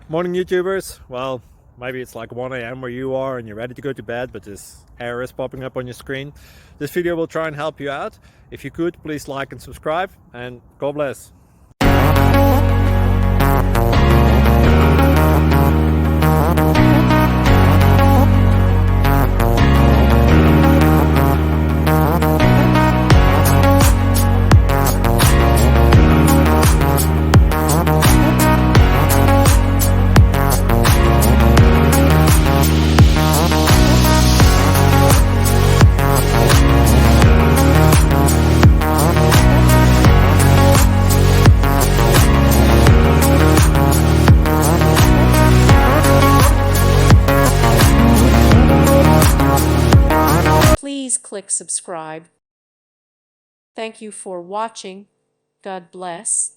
Morning YouTubers. Well, maybe it's like 1 a.m. where you are and you're ready to go to bed, but this error is popping up on your screen. This video will try and help you out. If you could, please like and subscribe, and God bless. Please click subscribe. Thank you for watching. God bless.